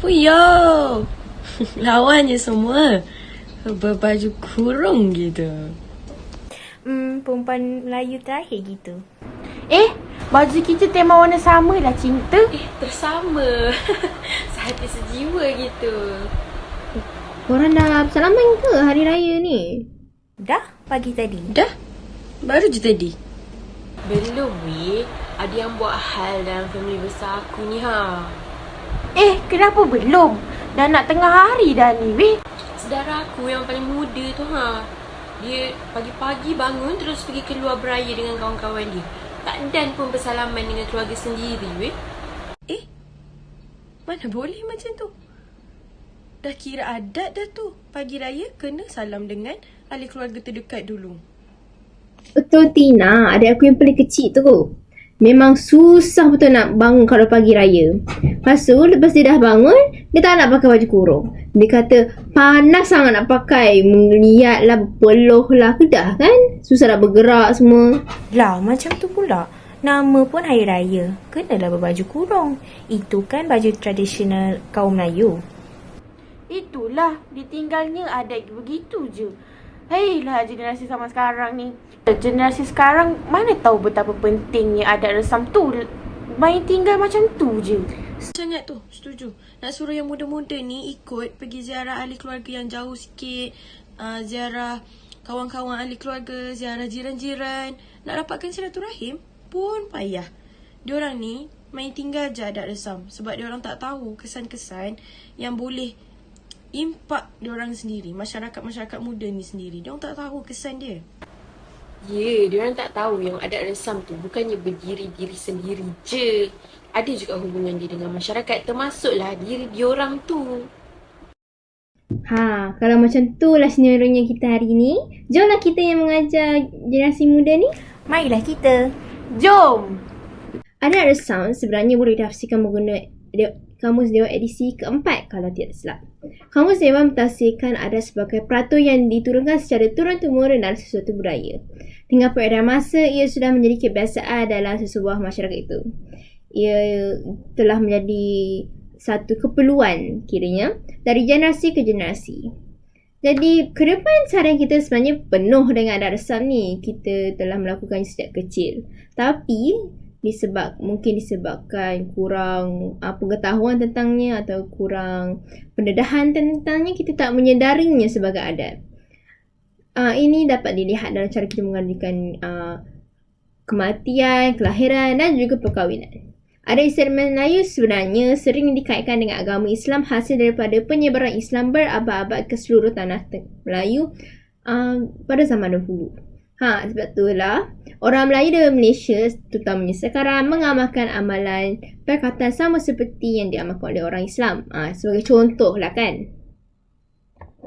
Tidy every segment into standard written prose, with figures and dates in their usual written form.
Huyo! Lawannya semua berbaju kurung gitu. Perempuan Melayu terakhir gitu. Baju kita tema warna sama lah, cinta. Bersama. Sehati sejiwa gitu. Korang dah bersalaman ke hari raya ni? Dah pagi tadi. Dah? Baru je tadi. Belum weh. Ada yang buat hal dalam family besar aku ni Kenapa belum? Dah nak tengah hari dah ni, weh. Saudara aku yang paling muda tu dia pagi-pagi bangun terus pergi keluar beraya dengan kawan-kawan dia. Tak dan pun bersalaman dengan keluarga sendiri weh. Mana boleh macam tu? Dah kira adat dah tu. Pagi raya kena salam dengan ahli keluarga terdekat dulu. Betul Tina, adik aku yang paling kecil tu. Memang susah betul nak bangun kalau pagi raya. Lepas dia dah bangun, dia tak nak pakai baju kurung. Dia kata panas sangat nak pakai, melihat lah, berpeluh lah, kedah kan? Susah nak bergerak semua. Lah macam tu pula. Nama pun hari raya, kenalah berbaju kurung. Itu kan baju tradisional kaum Melayu. Itulah, ditinggalnya adat begitu je. Lah generasi zaman sekarang ni. Generasi sekarang mana tahu betapa pentingnya adat resam tu. Main tinggal macam tu je. Sangat tu, setuju. Nak suruh yang muda-muda ni ikut pergi ziarah ahli keluarga yang jauh sikit, ziarah kawan-kawan ahli keluarga, ziarah jiran-jiran. Nak dapatkan silaturahim pun payah. Diorang ni main tinggal je adat resam sebab diorang tak tahu kesan-kesan yang boleh impak diorang sendiri, masyarakat muda ni sendiri. Diorang tak tahu kesan dia. Diorang tak tahu yang adat resam tu bukannya berdiri-diri sendiri je. Ada juga hubungan dia dengan masyarakat, termasuklah diri diorang tu. Kalau macam tu lah senario kita hari ni. Jomlah kita yang mengajar generasi muda ni. Marilah kita. Jom! Adat resam sebenarnya boleh ditafsirkan menggunakan Kamus Dewan edisi keempat kalau tidak silap. Kamus Dewan mentafsirkan adat sebagai peratur yang diturunkan secara turun-temurun dalam sesuatu budaya. Hingga peredaran masa, ia sudah menjadi kebiasaan dalam sesebuah masyarakat itu. Ia telah menjadi satu keperluan kiranya dari generasi ke generasi. Jadi, kehidupan seharian kita sebenarnya penuh dengan adat resam ni. Kita telah melakukannya sejak kecil. Tapi, mungkin disebabkan kurang pengetahuan tentangnya atau kurang pendedahan tentangnya, kita tak menyedarinya sebagai adat. Ini dapat dilihat dalam cara kita mengadukan kematian, kelahiran dan juga perkahwinan. Adat istiadat Melayu sebenarnya sering dikaitkan dengan agama Islam hasil daripada penyebaran Islam berabad-abad ke seluruh tanah Melayu pada zaman dahulu. Sebab itulah orang Melayu di Malaysia, terutamanya sekarang, mengamalkan amalan perkataan sama seperti yang diamalkan oleh orang Islam. Sebagai contoh lah kan.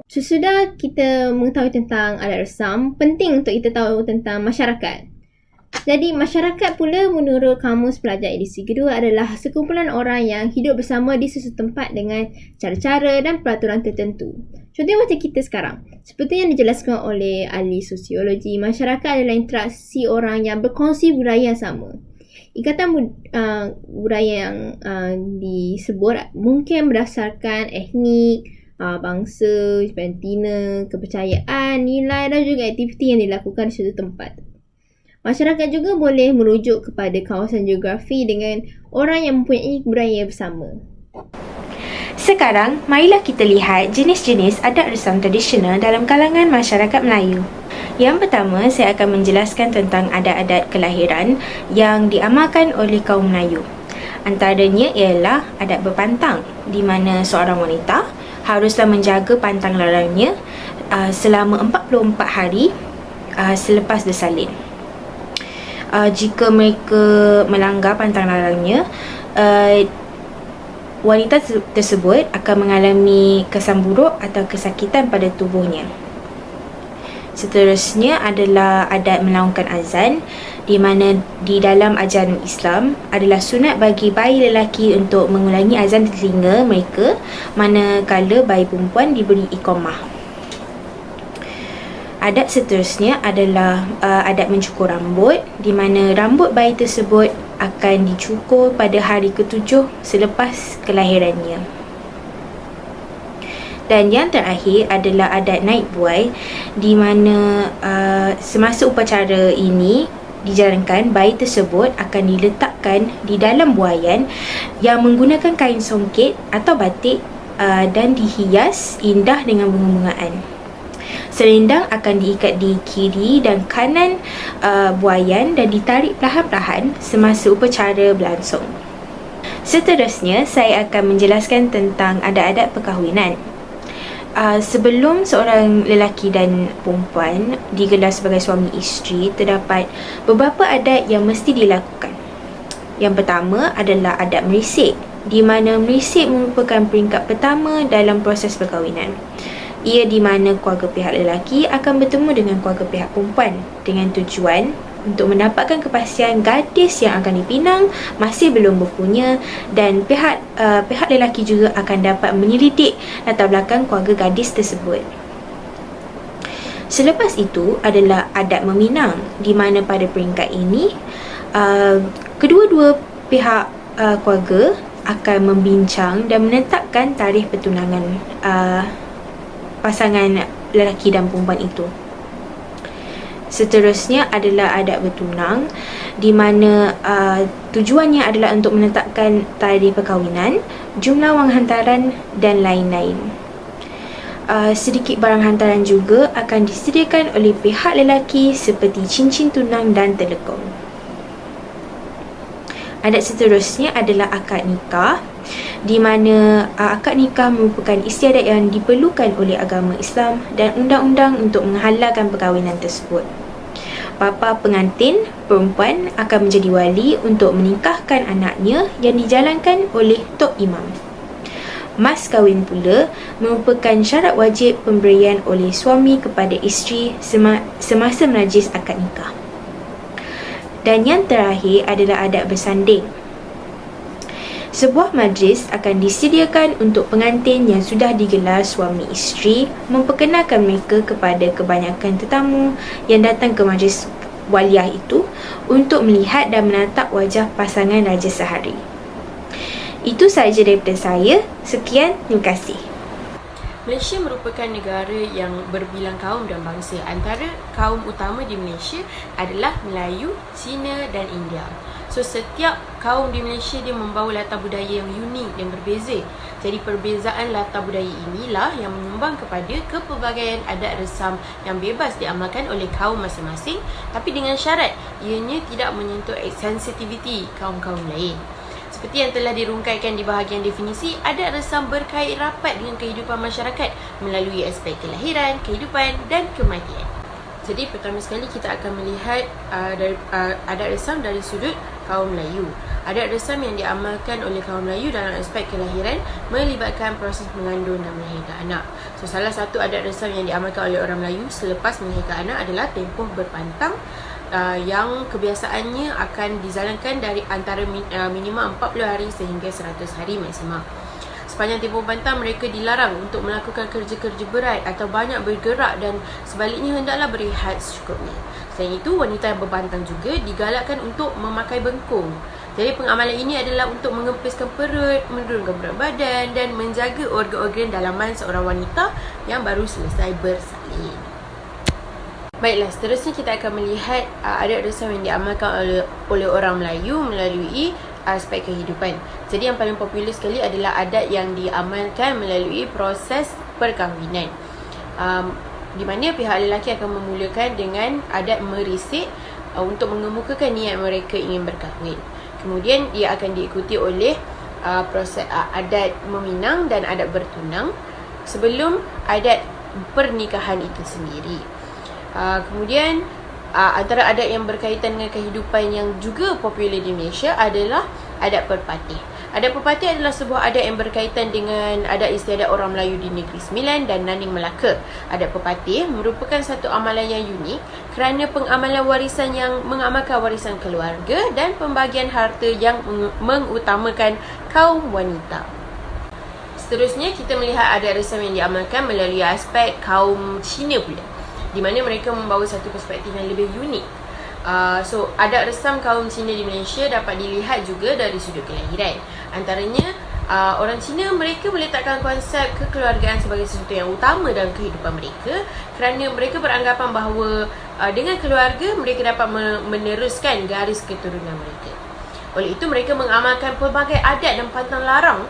Sesudah kita mengetahui tentang adat resam, penting untuk kita tahu tentang masyarakat. Jadi masyarakat pula menurut Kamus Pelajar edisi kedua adalah sekumpulan orang yang hidup bersama di sesuatu tempat dengan cara-cara dan peraturan tertentu. Contohnya macam kita sekarang. Seperti yang dijelaskan oleh ahli sosiologi, masyarakat adalah interaksi orang yang berkongsi budaya yang sama. Ikatan budaya yang disebut mungkin berdasarkan etnik, bangsa, betina, kepercayaan, nilai dan juga aktiviti yang dilakukan di suatu tempat. Masyarakat juga boleh merujuk kepada kawasan geografi dengan orang yang mempunyai budaya bersama. Sekarang, marilah kita lihat jenis-jenis adat resam tradisional dalam kalangan masyarakat Melayu. Yang pertama, saya akan menjelaskan tentang adat-adat kelahiran yang diamalkan oleh kaum Melayu. Antaranya ialah adat berpantang, di mana seorang wanita haruslah menjaga pantang larangnya selama 44 hari selepas bersalin. Jika mereka melanggar pantang larangnya, wanita tersebut akan mengalami kesan buruk atau kesakitan pada tubuhnya. Seterusnya adalah adat melaungkan azan, di mana di dalam ajaran Islam adalah sunat bagi bayi lelaki untuk mengulangi azan di telinga mereka manakala bayi perempuan diberi iqamah. Adat seterusnya adalah adat mencukur rambut, di mana rambut bayi tersebut akan dicukur pada hari ke-7 selepas kelahirannya. Dan yang terakhir adalah adat naik buai, di mana semasa upacara ini dijalankan, bayi tersebut akan diletakkan di dalam buaian yang menggunakan kain songket atau batik dan dihias indah dengan bunga-bungaan. Selendang akan diikat di kiri dan kanan buaian dan ditarik perlahan-lahan semasa upacara berlangsung. Seterusnya, saya akan menjelaskan tentang adat-adat perkahwinan. Sebelum seorang lelaki dan perempuan digelar sebagai suami isteri, terdapat beberapa adat yang mesti dilakukan. Yang pertama adalah adat merisik, di mana merisik merupakan peringkat pertama dalam proses perkahwinan. Ia di mana keluarga pihak lelaki akan bertemu dengan keluarga pihak perempuan dengan tujuan untuk mendapatkan kepastian gadis yang akan dipinang masih belum berpunya, dan pihak lelaki juga akan dapat menyelidik latar belakang keluarga gadis tersebut. Selepas itu adalah adat meminang, di mana pada peringkat ini kedua-dua pihak keluarga akan membincang dan menetapkan tarikh pertunangan pasangan lelaki dan perempuan itu. Seterusnya adalah adat bertunang, di mana tujuannya adalah untuk menetapkan tarikh perkahwinan, jumlah wang hantaran dan lain-lain. Sedikit barang hantaran juga akan disediakan oleh pihak lelaki seperti cincin tunang dan telekong. Adat seterusnya adalah akad nikah, di mana akad nikah merupakan istiadat yang diperlukan oleh agama Islam dan undang-undang untuk menghalalkan perkahwinan tersebut. Bapa pengantin perempuan akan menjadi wali untuk menikahkan anaknya yang dijalankan oleh Tok Imam. Mas kahwin pula merupakan syarat wajib pemberian oleh suami kepada isteri semasa menajis akad nikah. Dan yang terakhir adalah adat bersanding. Sebuah majlis akan disediakan untuk pengantin yang sudah digelar suami isteri, memperkenalkan mereka kepada kebanyakan tetamu yang datang ke majlis waliah itu untuk melihat dan menatap wajah pasangan raja sehari. Itu sahaja daripada saya. Sekian, terima kasih. Malaysia merupakan negara yang berbilang kaum dan bangsa. Antara kaum utama di Malaysia adalah Melayu, Cina dan India. So, setiap kaum di Malaysia dia membawa latar budaya yang unik dan berbeza. Jadi, perbezaan latar budaya inilah yang menyumbang kepada kepelbagaian adat resam yang bebas diamalkan oleh kaum masing-masing, tapi dengan syarat ianya tidak menyentuh sensitiviti kaum-kaum lain. Seperti yang telah dirungkaikan di bahagian definisi, adat resam berkait rapat dengan kehidupan masyarakat melalui aspek kelahiran, kehidupan dan kematian. Jadi pertama sekali kita akan melihat adat resam dari sudut kaum Melayu. Adat resam yang diamalkan oleh kaum Melayu dalam aspek kelahiran melibatkan proses mengandung dan melahirkan anak. So, salah satu adat resam yang diamalkan oleh orang Melayu selepas melahirkan anak adalah tempoh berpantang, yang kebiasaannya akan dijalankan dari antara minimum 40 hari sehingga 100 hari maksimum. Sepanjang tempoh bantang, mereka dilarang untuk melakukan kerja-kerja berat atau banyak bergerak, dan sebaliknya hendaklah berehat secukupnya. Selain itu, wanita yang berbantang juga digalakkan untuk memakai bengkung. Jadi pengamalan ini adalah untuk mengempiskan perut, menurunkan berat badan dan menjaga organ-organ dalaman seorang wanita yang baru selesai bersalin. Baiklah, seterusnya kita akan melihat adat resam yang diamalkan oleh orang Melayu melalui aspek kehidupan. Jadi yang paling popular sekali adalah adat yang diamalkan melalui proses perkahwinan, di mana pihak lelaki akan memulakan dengan adat merisik untuk mengemukakan niat mereka ingin berkahwin. Kemudian dia akan diikuti oleh proses adat meminang dan adat bertunang sebelum adat pernikahan itu sendiri. Kemudian antara adat yang berkaitan dengan kehidupan yang juga popular di Malaysia adalah adat perpatih. Adat perpatih adalah sebuah adat yang berkaitan dengan adat istiadat orang Melayu di Negeri Sembilan dan Naning Melaka. Adat perpatih merupakan satu amalan yang unik kerana pengamalan warisan yang mengamalkan warisan keluarga dan pembagian harta yang mengutamakan kaum wanita. Seterusnya kita melihat adat resam yang diamalkan melalui aspek kaum Cina pula, di mana mereka membawa satu perspektif yang lebih unik. Adat resam kaum Cina di Malaysia dapat dilihat juga dari sudut kelahiran. Antaranya Orang Cina, mereka meletakkan konsep kekeluargaan sebagai sesuatu yang utama dalam kehidupan mereka, kerana mereka beranggapan bahawa dengan keluarga mereka dapat meneruskan garis keturunan mereka. Oleh itu, mereka mengamalkan pelbagai adat dan pantang larang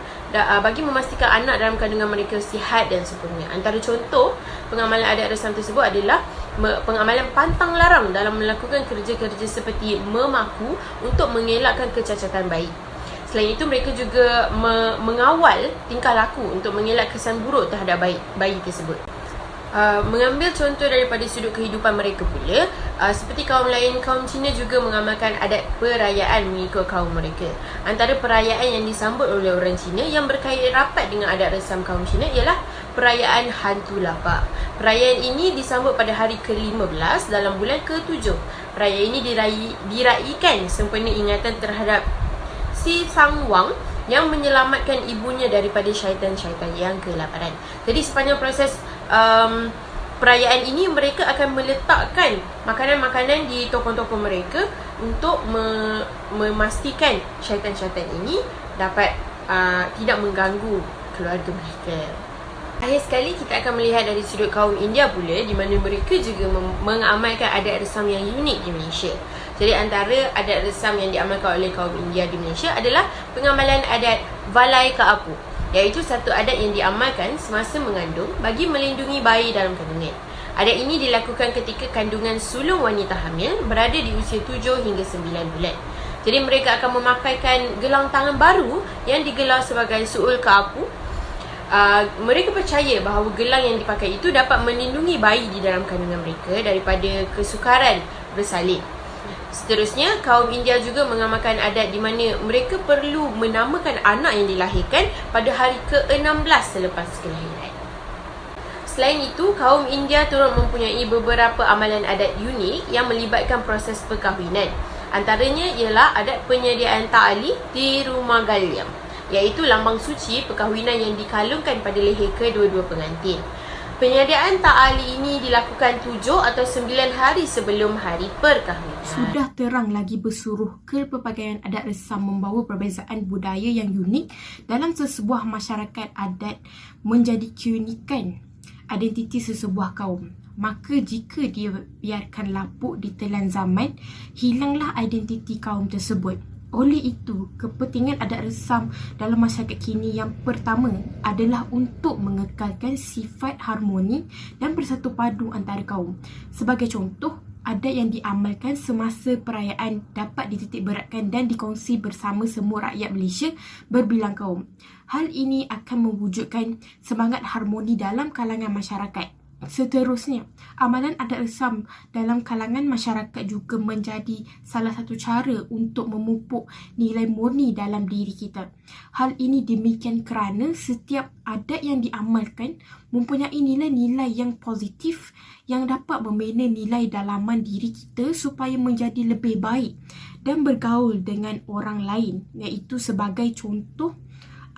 bagi memastikan anak dalam kandungan mereka sihat dan sempurna. Antara contoh pengamalan adat resam tersebut adalah pengamalan pantang larang dalam melakukan kerja-kerja seperti memaku untuk mengelakkan kecacatan bayi. Selain itu, mereka juga mengawal tingkah laku untuk mengelak kesan buruk terhadap bayi tersebut. Mengambil contoh daripada sudut kehidupan mereka pula, seperti kaum lain, kaum Cina juga mengamalkan adat perayaan mengikut kaum mereka. Antara perayaan yang disambut oleh orang Cina yang berkait rapat dengan adat resam kaum Cina ialah perayaan Hantu Lapak. Perayaan ini disambut pada hari ke-15 dalam bulan ke-7. Perayaan ini diraikan sempena ingatan terhadap Si Sang Wang yang menyelamatkan ibunya daripada syaitan-syaitan yang kelaparan. Jadi sepanjang proses perayaan ini, mereka akan meletakkan makanan-makanan di toko-toko mereka untuk memastikan syaitan-syaitan ini dapat tidak mengganggu keluarga mereka. Akhir sekali, kita akan melihat dari sudut kaum India pula, di mana mereka juga mengamalkan adat resam yang unik di Malaysia. Jadi antara adat resam yang diamalkan oleh kaum India di Malaysia adalah pengamalan adat Valai Kaapu, iaitu satu adat yang diamalkan semasa mengandung bagi melindungi bayi dalam kandungan. Adat ini dilakukan ketika kandungan sulung wanita hamil berada di usia 7 hingga 9 bulan. Jadi mereka akan memakaikan gelang tangan baru yang digelar sebagai Su'ul Kaapu. Mereka percaya bahawa gelang yang dipakai itu dapat melindungi bayi di dalam kandungan mereka daripada kesukaran bersalin. Seterusnya, kaum India juga mengamalkan adat di mana mereka perlu menamakan anak yang dilahirkan pada hari ke-16 selepas kelahiran. Selain itu, kaum India turut mempunyai beberapa amalan adat unik yang melibatkan proses perkahwinan. Antaranya ialah adat penyediaan ta'ali di rumah Galyam, iaitu lambang suci perkahwinan yang dikalungkan pada leher kedua-dua pengantin. Penyediaan ta'ali ini dilakukan 7 atau 9 hari sebelum hari perkahwinan. Sudah terang lagi bersuruh kepelbagaian adat resam membawa perbezaan budaya yang unik dalam sesebuah masyarakat adat menjadi keunikan identiti sesebuah kaum. Maka jika dibiarkan lapuk di telan zaman, hilanglah identiti kaum tersebut. Oleh itu, kepentingan adat resam dalam masyarakat kini yang pertama adalah untuk mengekalkan sifat harmoni dan bersatu padu antara kaum. Sebagai contoh, adat yang diamalkan semasa perayaan dapat dititik beratkan dan dikongsi bersama semua rakyat Malaysia berbilang kaum. Hal ini akan mewujudkan semangat harmoni dalam kalangan masyarakat. Seterusnya, amalan adat resam dalam kalangan masyarakat juga menjadi salah satu cara untuk memupuk nilai murni dalam diri kita. Hal ini demikian kerana setiap adat yang diamalkan mempunyai nilai-nilai yang positif yang dapat membina nilai dalaman diri kita supaya menjadi lebih baik dan bergaul dengan orang lain, iaitu sebagai contoh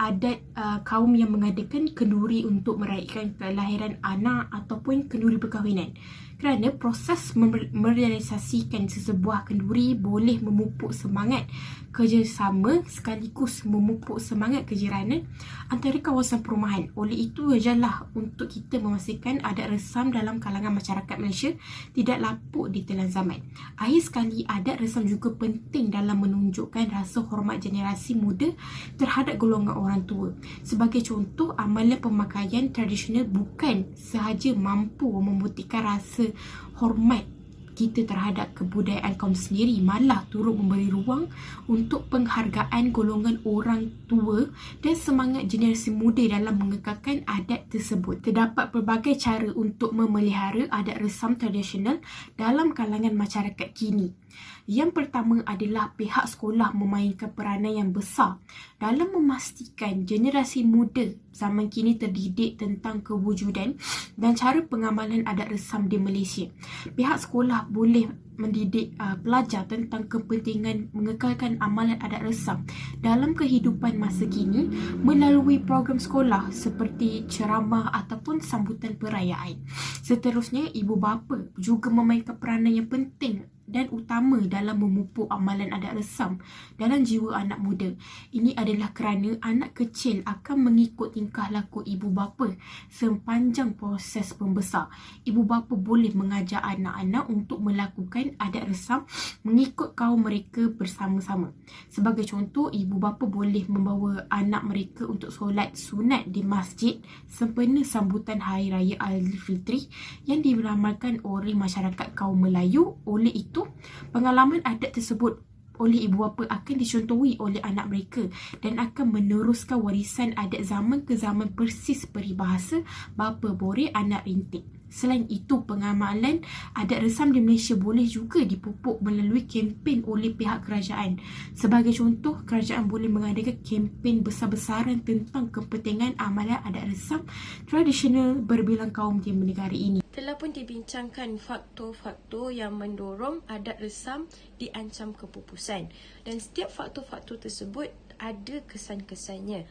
adat kaum yang mengadakan kenduri untuk meraihkan kelahiran anak ataupun kenduri perkahwinan. Kerana proses merealisasikan sesebuah kenduri boleh memupuk semangat kerjasama sekaligus memupuk semangat kejiranan antara kawasan perumahan. Oleh itu, wajarlah untuk kita memastikan adat resam dalam kalangan masyarakat Malaysia tidak lapuk di telan zaman. Akhir sekali, adat resam juga penting dalam menunjukkan rasa hormat generasi muda terhadap golongan orang tua. Sebagai contoh, amalan pemakaian tradisional bukan sahaja mampu membuktikan rasa hormat kita terhadap kebudayaan kaum sendiri, malah turut memberi ruang untuk penghargaan golongan orang tua dan semangat generasi muda dalam mengekalkan adat tersebut. Terdapat pelbagai cara untuk memelihara adat resam tradisional dalam kalangan masyarakat kini. Yang pertama adalah pihak sekolah memainkan peranan yang besar dalam memastikan generasi muda zaman kini terdidik tentang kewujudan dan cara pengamalan adat resam di Malaysia. Pihak sekolah boleh mendidik pelajar tentang kepentingan mengekalkan amalan adat resam dalam kehidupan masa kini melalui program sekolah seperti ceramah ataupun sambutan perayaan. Seterusnya, ibu bapa juga memainkan peranan yang penting dan utama dalam memupuk amalan adat resam dalam jiwa anak muda. Ini adalah kerana anak kecil akan mengikut tingkah laku ibu bapa sepanjang proses pembesar. Ibu bapa boleh mengajar anak-anak untuk melakukan adat resam mengikut kaum mereka bersama-sama. Sebagai contoh, ibu bapa boleh membawa anak mereka untuk solat sunat di masjid sempena sambutan Hari Raya Aidilfitri yang diramalkan oleh masyarakat kaum Melayu. Oleh itu, pengalaman adat tersebut oleh ibu bapa akan dicontohi oleh anak mereka dan akan meneruskan warisan adat zaman ke zaman persis peribahasa bapa boreh anak rintik. Selain itu, pengamalan adat resam di Malaysia boleh juga dipupuk melalui kempen oleh pihak kerajaan. Sebagai contoh, kerajaan boleh mengadakan kempen besar-besaran tentang kepentingan amalan adat resam tradisional berbilang kaum di negara ini. Telah pun dibincangkan faktor-faktor yang mendorong adat resam diancam kepupusan, dan setiap faktor-faktor tersebut ada kesan-kesannya,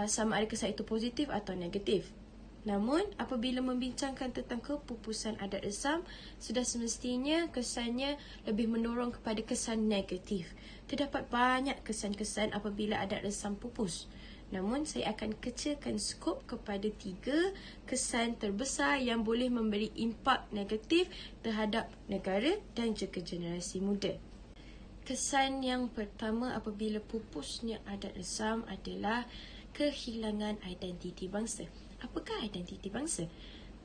sama ada kesan itu positif atau negatif. Namun, apabila membincangkan tentang kepupusan adat resam, sudah semestinya kesannya lebih mendorong kepada kesan negatif. Terdapat banyak kesan-kesan apabila adat resam pupus. Namun, saya akan kecilkan skop kepada 3 kesan terbesar yang boleh memberi impak negatif terhadap negara dan juga generasi muda. Kesan yang pertama apabila pupusnya adat resam adalah kehilangan identiti bangsa. Apakah identiti bangsa?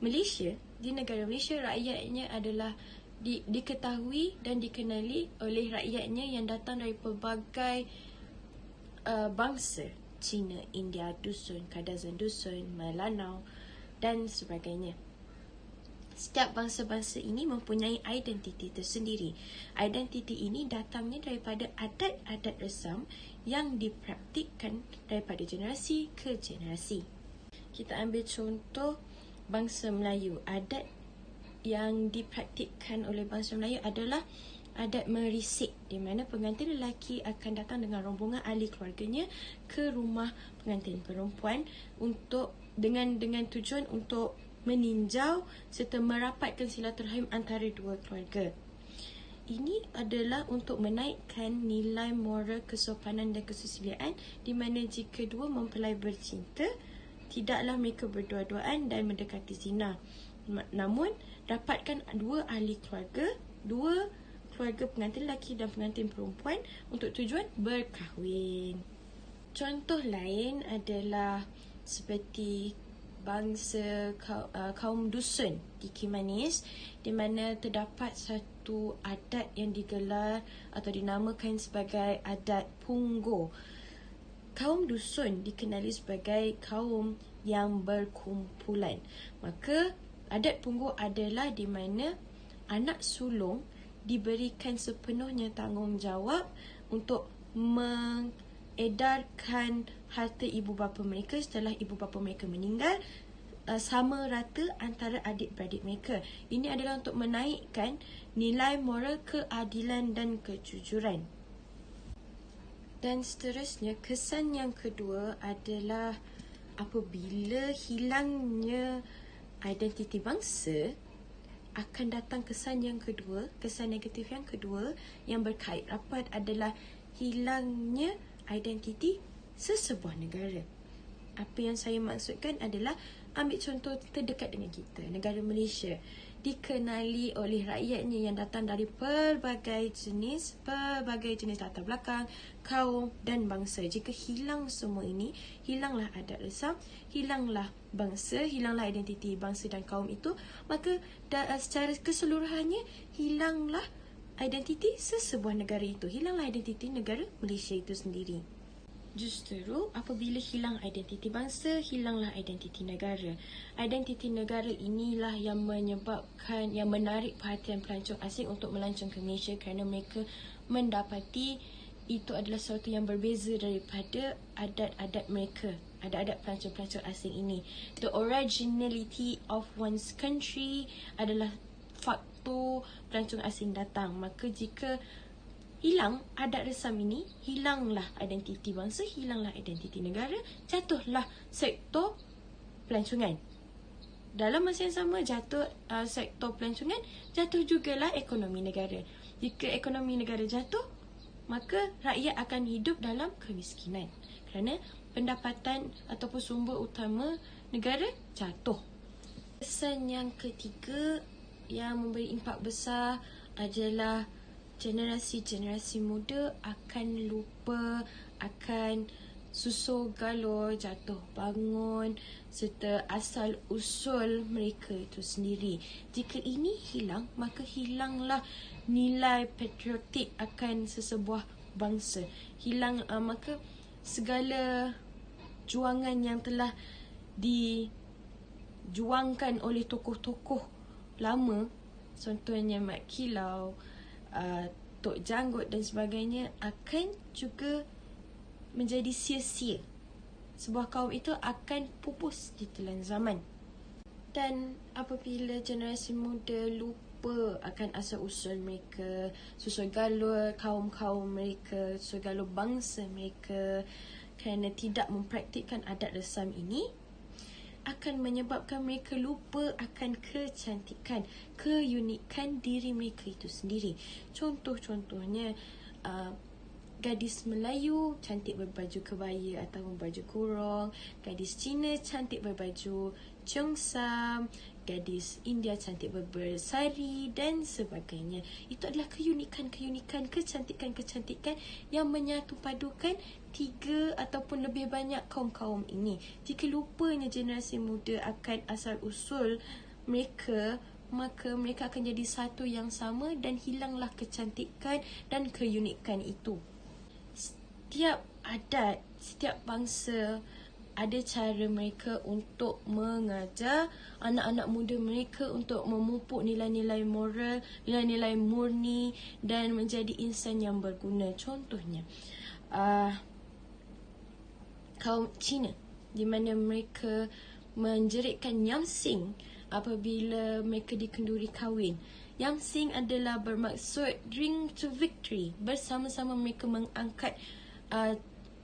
Di negara Malaysia, rakyatnya adalah diketahui dan dikenali oleh rakyatnya yang datang dari pelbagai bangsa. Cina, India, Dusun, Kadazan Dusun, Melanau dan sebagainya. Setiap bangsa-bangsa ini mempunyai identiti tersendiri. Identiti ini datangnya daripada adat-adat resam yang dipraktikkan daripada generasi ke generasi. Kita ambil contoh bangsa Melayu. Adat yang dipraktikkan oleh bangsa Melayu adalah adat merisik, di mana pengantin lelaki akan datang dengan rombongan ahli keluarganya ke rumah pengantin perempuan dengan tujuan untuk meninjau serta merapatkan silaturahim antara dua keluarga. Ini adalah untuk menaikkan nilai moral kesopanan dan kesusilaan, di mana jika dua mempelai bercinta, tidaklah mereka berdua-duaan dan mendekati zina. Namun, dapatkan dua keluarga pengantin lelaki dan pengantin perempuan untuk tujuan berkahwin. Contoh lain adalah seperti bangsa kaum dusun di Kimanis, di mana terdapat satu adat yang digelar atau dinamakan sebagai adat Punggol. Kaum dusun dikenali sebagai kaum yang berkumpulan. Maka adat Punggol adalah di mana anak sulung diberikan sepenuhnya tanggungjawab untuk mengedarkan harta ibu bapa mereka setelah ibu bapa mereka meninggal, sama rata antara adik-beradik mereka. Ini adalah untuk menaikkan nilai moral keadilan dan kejujuran. Dan seterusnya, kesan yang kedua adalah apabila hilangnya identiti bangsa, akan datang kesan yang kedua, kesan negatif yang kedua yang berkait rapat adalah hilangnya identiti sesebuah negara. Apa yang saya maksudkan adalah, ambil contoh terdekat dengan kita, negara Malaysia dikenali oleh rakyatnya yang datang dari pelbagai jenis latar belakang, kaum dan bangsa. Jika hilang semua ini, hilanglah adat resam, hilanglah bangsa, hilanglah identiti bangsa dan kaum itu, maka secara keseluruhannya hilanglah identiti sesebuah negara itu, hilanglah identiti negara Malaysia itu sendiri. Justru apabila hilang identiti bangsa, hilanglah identiti negara. Identiti negara inilah yang menarik perhatian pelancong asing untuk melancong ke Malaysia, kerana mereka mendapati itu adalah sesuatu yang berbeza daripada adat-adat mereka, adat-adat pelancong-pelancong asing ini. The originality of one's country adalah faktor pelancong asing datang. Maka jika hilang adat resam ini, hilanglah identiti bangsa, hilanglah identiti negara, jatuhlah sektor pelancongan. dalam masa yang sama jatuh sektor pelancongan, jatuh jugalah ekonomi negara. Jika ekonomi negara jatuh, maka rakyat akan hidup dalam kemiskinan kerana pendapatan ataupun sumber utama negara jatuh. Pesan yang ketiga yang memberi impak besar adalah generasi-generasi muda akan lupa akan susur galur, jatuh bangun serta asal usul mereka itu sendiri. Jika ini hilang, maka hilanglah nilai patriotik akan sesebuah bangsa. Hilang maka segala juangan yang telah dijuangkan oleh tokoh-tokoh lama, contohnya Mat Kilau, Tok Janggut dan sebagainya, akan juga menjadi sia-sia. Sebuah kaum itu akan pupus di telan zaman. Dan apabila generasi muda lupa akan asal-usul mereka, susur galur kaum-kaum mereka, susur galur bangsa mereka, kerana tidak mempraktikkan adat resam ini, akan menyebabkan mereka lupa akan kecantikan, keunikan diri mereka itu sendiri. Contohnya, gadis Melayu cantik berbaju kebaya atau baju kurung, gadis Cina cantik berbaju cheongsam, gadis India cantik bersari dan sebagainya. Itu adalah keunikan, kecantikan yang menyatu padukan tiga ataupun lebih banyak kaum-kaum ini. Jika lupanya generasi muda akan asal-usul mereka, maka mereka akan jadi satu yang sama dan hilanglah kecantikan dan keunikan itu. Setiap adat, setiap bangsa ada cara mereka untuk mengajar anak-anak muda mereka untuk memupuk nilai-nilai moral, nilai-nilai murni dan menjadi insan yang berguna. Contohnya, kaum Cina, di mana mereka menjeritkan Yamsing apabila mereka dikenduri kahwin. Yamsing adalah bermaksud drink to victory. Bersama-sama mereka mengangkat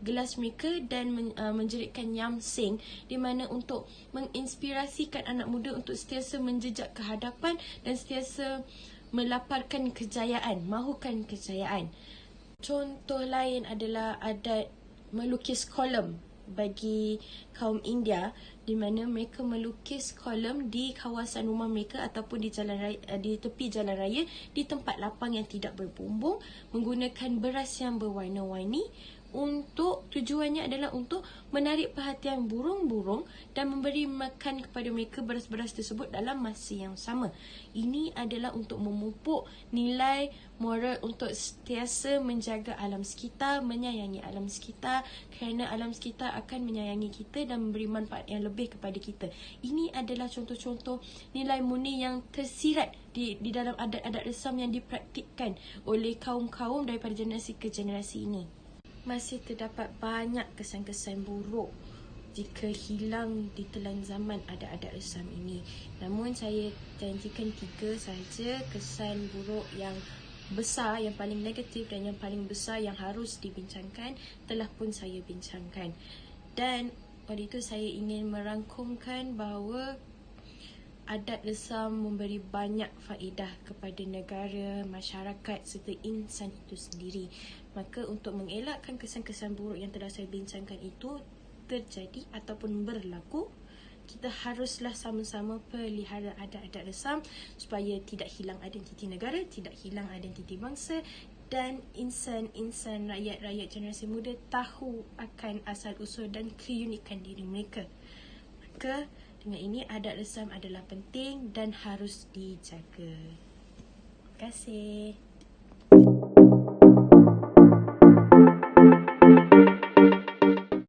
gelas mereka dan menjeritkan Yamsing, di mana untuk menginspirasikan anak muda untuk sentiasa menjejak ke hadapan dan sentiasa melaparkan kejayaan, mahukan kejayaan. Contoh lain adalah adat melukis kolom bagi kaum India, di mana mereka melukis kolom di kawasan rumah mereka ataupun di jalan raya, di tepi jalan raya, di tempat lapang yang tidak berbumbung, menggunakan beras yang berwarna-warni. Untuk tujuannya adalah untuk menarik perhatian burung-burung dan memberi makan kepada mereka beras-beras tersebut dalam masa yang sama. Ini adalah untuk memupuk nilai moral untuk sentiasa menjaga alam sekitar, menyayangi alam sekitar, kerana alam sekitar akan menyayangi kita dan memberi manfaat yang lebih kepada kita. Ini adalah contoh-contoh nilai murni yang tersirat di dalam adat-adat resam yang dipraktikkan oleh kaum-kaum daripada generasi ke generasi ini. Masih terdapat banyak kesan-kesan buruk jika hilang di telan zaman adat-adat resam ini. Namun saya janjikan 3 sahaja kesan buruk yang besar, yang paling negatif dan yang paling besar yang harus dibincangkan, telah pun saya bincangkan. Dan oleh itu saya ingin merangkumkan bahawa adat resam memberi banyak faedah kepada negara, masyarakat serta insan itu sendiri. Maka untuk mengelakkan kesan-kesan buruk yang telah saya bincangkan itu terjadi ataupun berlaku, kita haruslah sama-sama pelihara adat-adat resam supaya tidak hilang identiti negara, tidak hilang identiti bangsa, dan insan-insan, rakyat-rakyat generasi muda tahu akan asal-usul dan keunikan diri mereka. Maka dengan ini adat resam adalah penting dan harus dijaga. Terima kasih.